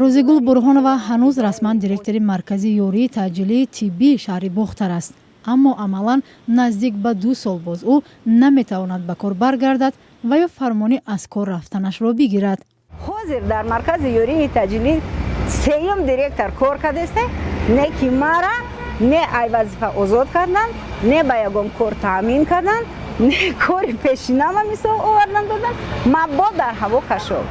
рӯзигул Бурҳонова ҳанӯз расман директори маркази ёрии таъҷилии тиббии шаҳри Бухтар аст. аммо амалан наздик ба 2 сол боз ӯ наметавонад ба кор баргардад ва ё фармони аз кор рафтанашро бигирад. ҳозир дар маркази ёрии таъҷилӣ сеюм директор кор кардааст, не ки мара не ай вазифа озод кардан, не ба ягон кор таъмин кардан, не кори пешинама мисол овардан додан, мабо дар ҳаво кашоб.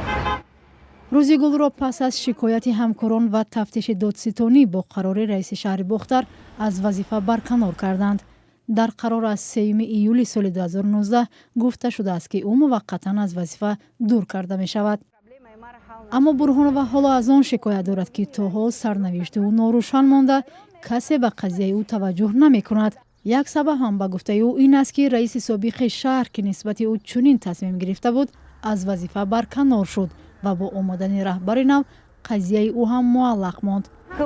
рӯзигулро пас аз шикояти ҳамкорон ва тафтиши додситонӣ бо қарори раиси шаҳри Бухтар аз вазифа барканор карданд. дар қарор аз 3 июли соли 2019 гуфта шудааст ки ӯ муваққатан аз вазифа дур карда мешавад. аммо Бурҳонова ҳоло аз он шикоят дорад ки то ҳол сарнавишти ӯ норӯшан монда, касе ба қазияи ӯ таваҷҷӯҳ намекунад. як сабаб ҳам ба гуфтаи ӯ ин аст ки раиси собиқи шаҳр ки нисбати ӯ чунин тасмим гирифта буд, аз вазифа барканор шуд ва бо омадани раҳбари нав қазияи ӯ ҳам муаллақ монд.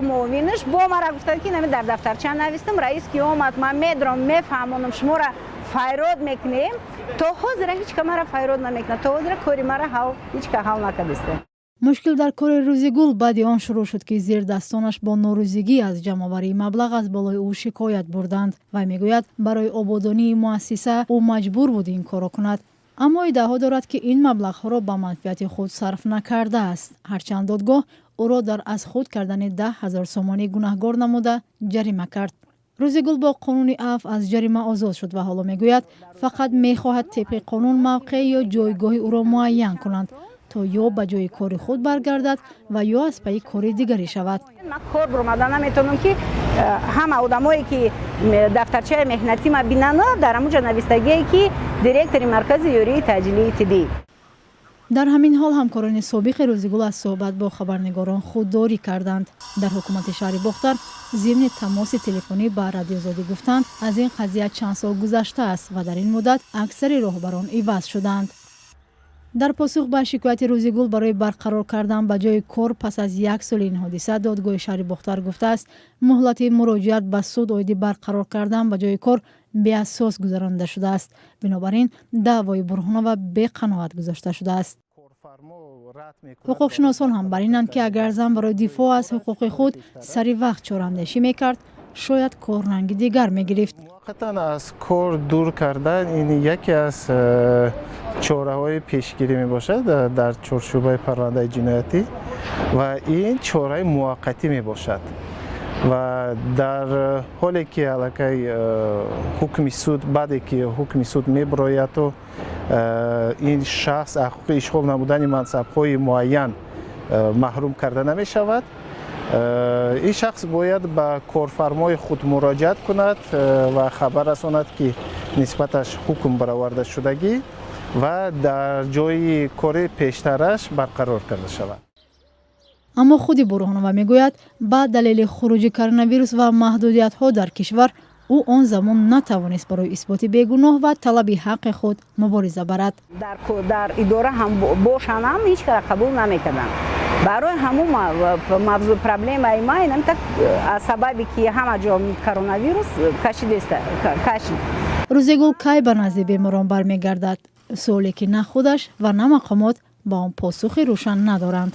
муовинаш бо мара гуфтад ки нами дар дафтарча навистам, раис ки омад, ман медром мефаҳмонам шуморо файрод мекунем, то ҳозира ҳеч ка мара файрод намекунад, то ҳозира кори мара ҳеч ка ҳал накардааст. мушкил дар кори Рӯзигул баъди он шурӯъ шуд ки зердастонаш бо норӯзигӣ аз ҷамъоварии маблағ аз болои ӯ шикоят бурданд. вай мегӯяд барои ободонии муассиса ӯ маҷбур буд ин корро кунад. аммо иддаъҳо дорад ки ин маблағҳоро ба манфиати худ сарф накардааст. ҳарчанд додгоҳ ӯро дар аз худ кардани 10,000 сомонӣ гунаҳгор намуда ҷарима кард. рӯзигул бо қонуни афв аз ҷарима озод шуд ва ҳоло мегӯяд фақат мехоҳад тебқи қонун мавқеъ ё ҷойгоҳи ӯро муайян кунанд, то ё ба ҷои кори худ баргардад ва ё аз пайи кори дигарӣ шавад. ман кор буромада наметавонам ки ҳама одамое ки дафтарчаи меҳнатима бинанд дар ҳамуҷа навистагие ки директори маркази ёрии таъҷилии тиббӣ. дар ҳамин ҳол ҳамкорони собиқи Рӯзигул аз суҳбат бо хабарнигорон худдорӣ карданд. дар ҳукумати шаҳри Бухтар зимни тамоси телефонӣ ба радиозодӣ гуфтанд аз ин қазия чанд сол гузаштааст ва дар ин муддат аксари роҳбарон иваз шуданд. дар посух ба шикояти Рӯзигул барои барқарор кардан ба ҷои кор пас аз 1 соли ин ҳодиса додгоҳи шаҳри Бухтар гуфтааст муҳлати муроҷиат ба суд оиди барқарор кардан ба ҷои кор беасос гузаронида шудааст. бинобар ин даъвои Бурҳонова беқаноат гузошта шудааст. ҳуқуқшиносон ҳам бар инанд ки агар зан барои дифоъ аз ҳуқуқи худ сари вақт чораандешӣ мекард, шояд кор ранги дигар мегирифт. муваққатан аз кор дур кардан ин яке аз чораҳои пешгирӣ мебошад дар чорчӯбаи парвандаи ҷиноятӣ ва ин чораи муваққатӣ мебошад ва дар ҳоле ки аллакай ҳукми суд баъде ки ҳукми суд мебарояд то ин шахс аз ҳуқуқи ишғол намудани мансабҳои муайян маҳрум карда намешавад, ин шахс бояд ба корфармои худ муроҷиат кунад ва хабар расонад ки нисбаташ ҳукм баровардашудагӣ ва дар ҷои кори пештараш барқарор карда шавад. аммо худи Бурҳонова мегӯяд ба далели хуруҷи коронавирус ва маҳдудиятҳо дар кишвар ӯ он замон натавонист барои исботи бегуноҳ ва талаби ҳаққи худ мубориза барад. дар идора ҳам бошам ҳам ҳеч кара қабул намекардам. барои ҳамун мавзӯъ проблемаи ман так аз сабаби ки ҳама ҷо коронавирус кашид. Рӯзигул кай ба назди беморон бармегардад? суоле ки на худаш ва на мақомот ба он посухи рӯшан надоранд.